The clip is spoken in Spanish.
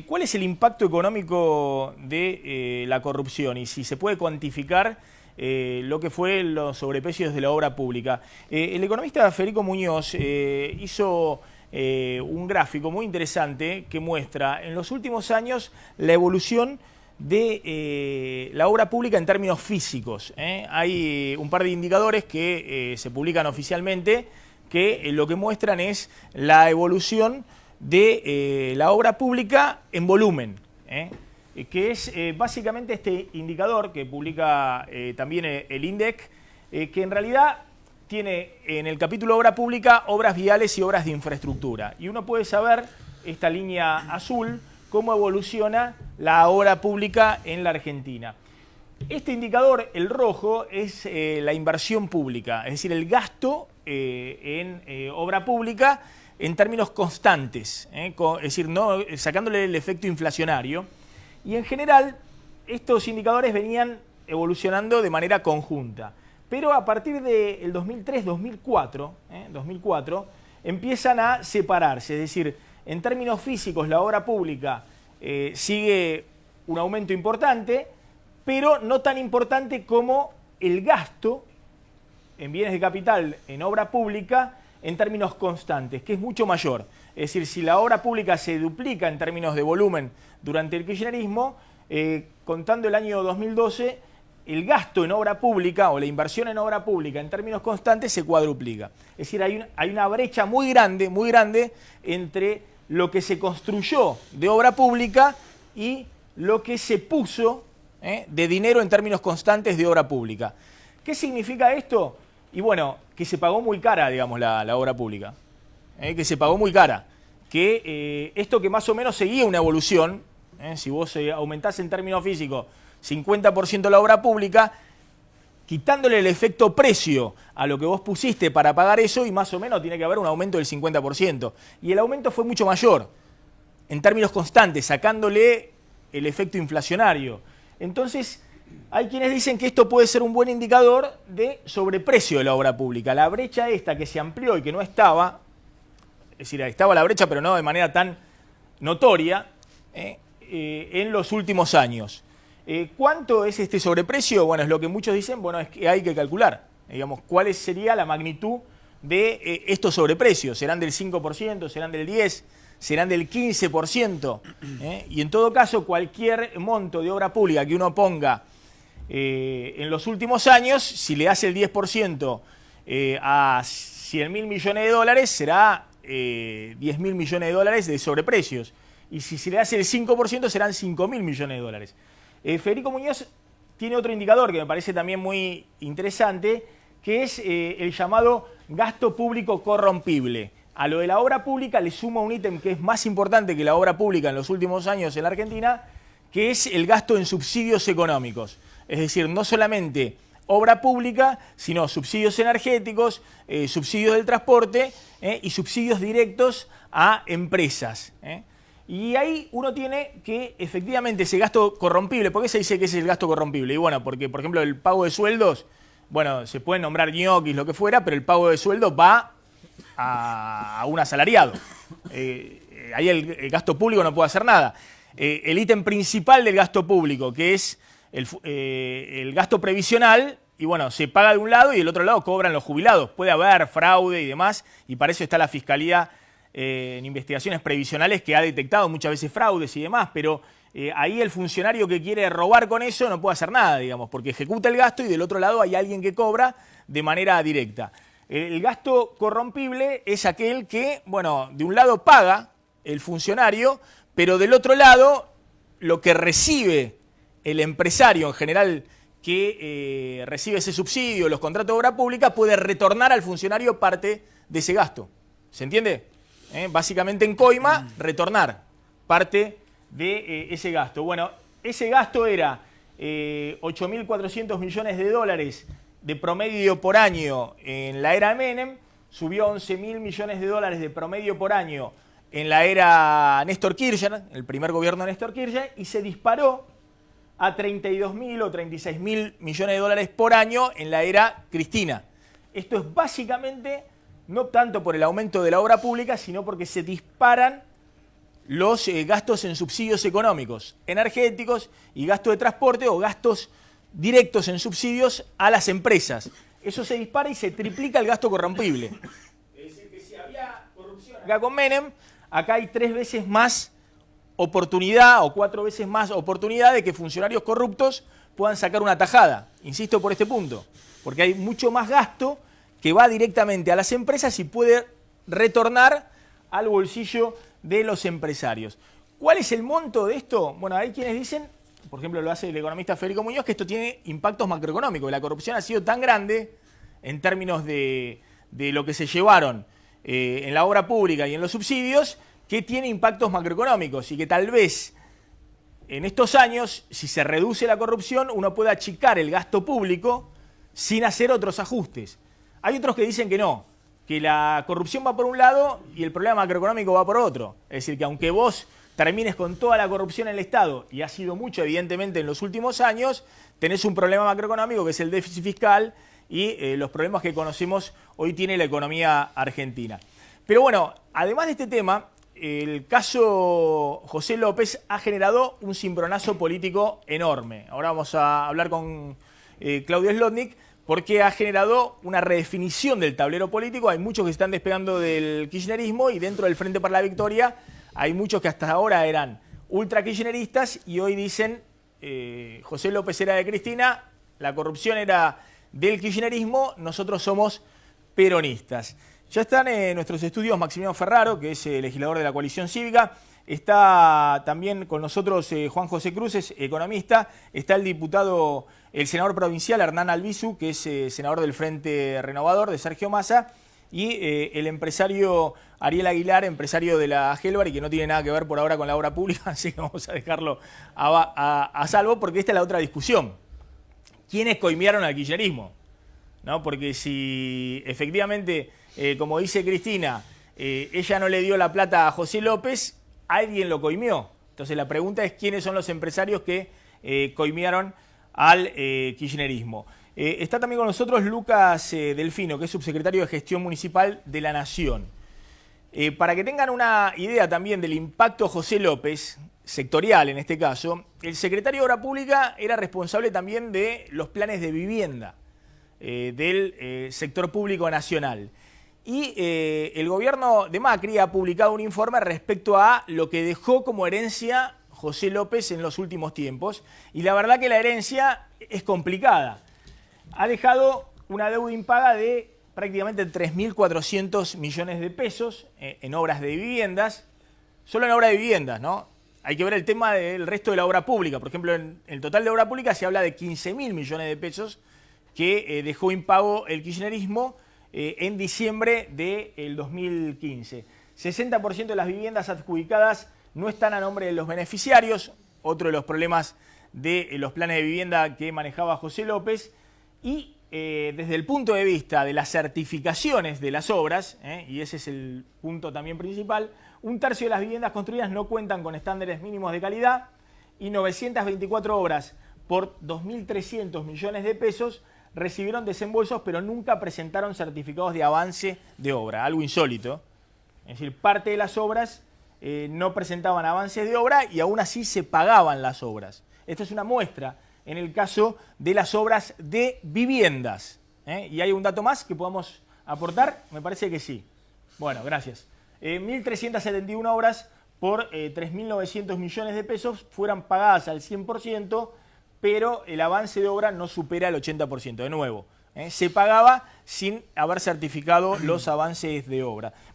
¿Cuál es el impacto económico de la corrupción y si se puede cuantificar lo que fue los sobreprecios de la obra pública? El economista Federico Muñoz hizo un gráfico muy interesante que muestra en los últimos años la evolución de la obra pública en términos físicos. Hay un par de indicadores que se publican oficialmente que lo que muestran es la evolución de la obra pública en volumen, que es básicamente este indicador que publica también el INDEC, que en realidad tiene en el capítulo obra pública obras viales y obras de infraestructura. Y uno puede saber, esta línea azul, cómo evoluciona la obra pública en la Argentina. Este indicador, el rojo, es la inversión pública, es decir, el gasto en obra pública en términos constantes, es decir, no sacándole el efecto inflacionario. Y en general, estos indicadores venían evolucionando de manera conjunta. Pero a partir del 2003-2004, empiezan a separarse. Es decir, en términos físicos, la obra pública sigue un aumento importante, pero no tan importante como el gasto en bienes de capital en obra pública en términos constantes, que es mucho mayor. Es decir, si la obra pública se duplica en términos de volumen durante el kirchnerismo, contando el año 2012, el gasto en obra pública o la inversión en obra pública en términos constantes se cuadruplica. Es decir, hay una brecha muy grande entre lo que se construyó de obra pública y lo que se puso de dinero en términos constantes de obra pública. ¿Qué significa esto? Y bueno, que se pagó muy cara, digamos, la obra pública. Que se pagó muy cara. Que esto que más o menos seguía una evolución, si vos aumentás en términos físicos 50% la obra pública, quitándole el efecto precio a lo que vos pusiste para pagar eso, y más o menos tiene que haber un aumento del 50%. Y el aumento fue mucho mayor, en términos constantes, sacándole el efecto inflacionario. Entonces, hay quienes dicen que esto puede ser un buen indicador de sobreprecio de la obra pública. La brecha esta que se amplió y que no estaba, es decir, estaba la brecha pero no de manera tan notoria en los últimos años. ¿Cuánto es este sobreprecio? Bueno, es lo que muchos dicen, bueno, es que hay que calcular, digamos, cuál sería la magnitud de estos sobreprecios. ¿Serán del 5%? ¿Serán del 10%? ¿Serán del 15%? Y en todo caso, cualquier monto de obra pública que uno ponga en los últimos años, si le hace el 10% a 100.000 millones de dólares, será 10.000 millones de dólares de sobreprecios. Y si se le hace el 5%, serán 5.000 millones de dólares. Federico Muñoz tiene otro indicador que me parece también muy interesante, que es el llamado gasto público corrompible. A lo de la obra pública le suma un ítem que es más importante que la obra pública en los últimos años en la Argentina, que es el gasto en subsidios económicos. Es decir, no solamente obra pública, sino subsidios energéticos, subsidios del transporte y subsidios directos a empresas. Y ahí uno tiene que efectivamente ese gasto corrompible. ¿Por qué se dice que es el gasto corrompible? Y bueno, porque por ejemplo el pago de sueldos, bueno, se pueden nombrar ñoquis, lo que fuera, pero el pago de sueldos va a un asalariado. Ahí el gasto público no puede hacer nada. El ítem principal del gasto público, que es el gasto previsional, y bueno, se paga de un lado y del otro lado cobran los jubilados. Puede haber fraude y demás, y para eso está la Fiscalía en investigaciones previsionales que ha detectado muchas veces fraudes y demás, pero ahí el funcionario que quiere robar con eso no puede hacer nada, digamos, porque ejecuta el gasto y del otro lado hay alguien que cobra de manera directa. El gasto corrompible es aquel que, bueno, de un lado paga el funcionario, pero del otro lado lo que recibe el empresario en general que recibe ese subsidio, los contratos de obra pública, puede retornar al funcionario parte de ese gasto. ¿Se entiende? Básicamente en coima, retornar parte de ese gasto. Bueno, ese gasto era 8.400 millones de dólares de promedio por año en la era Menem, subió a 11.000 millones de dólares de promedio por año en la era Néstor Kirchner, el primer gobierno de Néstor Kirchner, y se disparó a 32.000 o 36.000 millones de dólares por año en la era Cristina. Esto es básicamente no tanto por el aumento de la obra pública, sino porque se disparan los gastos en subsidios económicos, energéticos y gasto de transporte o gastos directos en subsidios a las empresas. Eso se dispara y se triplica el gasto corrompible. Es decir, que si había corrupción acá con Menem, acá hay 3 veces más oportunidad o 4 veces más oportunidad de que funcionarios corruptos puedan sacar una tajada. Insisto por este punto, porque hay mucho más gasto que va directamente a las empresas y puede retornar al bolsillo de los empresarios. ¿Cuál es el monto de esto? Bueno, hay quienes dicen, por ejemplo lo hace el economista Federico Muñoz, que esto tiene impactos macroeconómicos. La corrupción ha sido tan grande en términos de lo que se llevaron en la obra pública y en los subsidios, que tiene impactos macroeconómicos y que tal vez en estos años, si se reduce la corrupción, uno puede achicar el gasto público sin hacer otros ajustes. Hay otros que dicen que no, que la corrupción va por un lado y el problema macroeconómico va por otro. Es decir, que aunque vos termines con toda la corrupción en el Estado, y ha sido mucho evidentemente en los últimos años, tenés un problema macroeconómico que es el déficit fiscal y los problemas que conocemos hoy tiene la economía argentina. Pero bueno, además de este tema, el caso José López ha generado un cimbronazo político enorme. Ahora vamos a hablar con Claudio Zlotnik, porque ha generado una redefinición del tablero político. Hay muchos que se están despegando del kirchnerismo y dentro del Frente para la Victoria hay muchos que hasta ahora eran ultra kirchneristas y hoy dicen José López era de Cristina, la corrupción era del kirchnerismo, nosotros somos peronistas. Ya están en nuestros estudios Maximiliano Ferraro, que es legislador de la Coalición Cívica. Está también con nosotros Juan José Cruces, economista. Está el diputado, el senador provincial Hernán Albizu, que es senador del Frente Renovador de Sergio Massa. Y el empresario Ariel Aguilar, empresario de la Gelbar, y que no tiene nada que ver por ahora con la obra pública, así que vamos a dejarlo a salvo, porque esta es la otra discusión. ¿Quiénes coimearon al kirchnerismo? ¿No? Porque si efectivamente, como dice Cristina, ella no le dio la plata a José López, alguien lo coimió. Entonces la pregunta es quiénes son los empresarios que coimearon al kirchnerismo. Está también con nosotros Lucas Delfino, que es subsecretario de Gestión Municipal de la Nación. Para que tengan una idea también del impacto José López, sectorial en este caso, el secretario de Obra Pública era responsable también de los planes de vivienda del sector público nacional. Y el gobierno de Macri ha publicado un informe respecto a lo que dejó como herencia José López en los últimos tiempos. Y la verdad que la herencia es complicada. Ha dejado una deuda impaga de prácticamente 3.400 millones de pesos en obras de viviendas. Solo en obras de viviendas, ¿no? Hay que ver el tema del resto de la obra pública. Por ejemplo, en el total de obra pública se habla de 15.000 millones de pesos que dejó impago el kirchnerismo en diciembre del 2015. 60% de las viviendas adjudicadas no están a nombre de los beneficiarios, otro de los problemas de los planes de vivienda que manejaba José López, y desde el punto de vista de las certificaciones de las obras, y ese es el punto también principal, 1/3 de las viviendas construidas no cuentan con estándares mínimos de calidad y 924 obras por 2.300 millones de pesos recibieron desembolsos pero nunca presentaron certificados de avance de obra, algo insólito. Es decir, parte de las obras no presentaban avances de obra y aún así se pagaban las obras. Esto es una muestra en el caso de las obras de viviendas. ¿Y hay un dato más que podamos aportar? Me parece que sí. Bueno, gracias. 1.371 obras por 3.900 millones de pesos fueran pagadas al 100%, pero el avance de obra no supera el 80%. De nuevo, se pagaba sin haber certificado los avances de obra.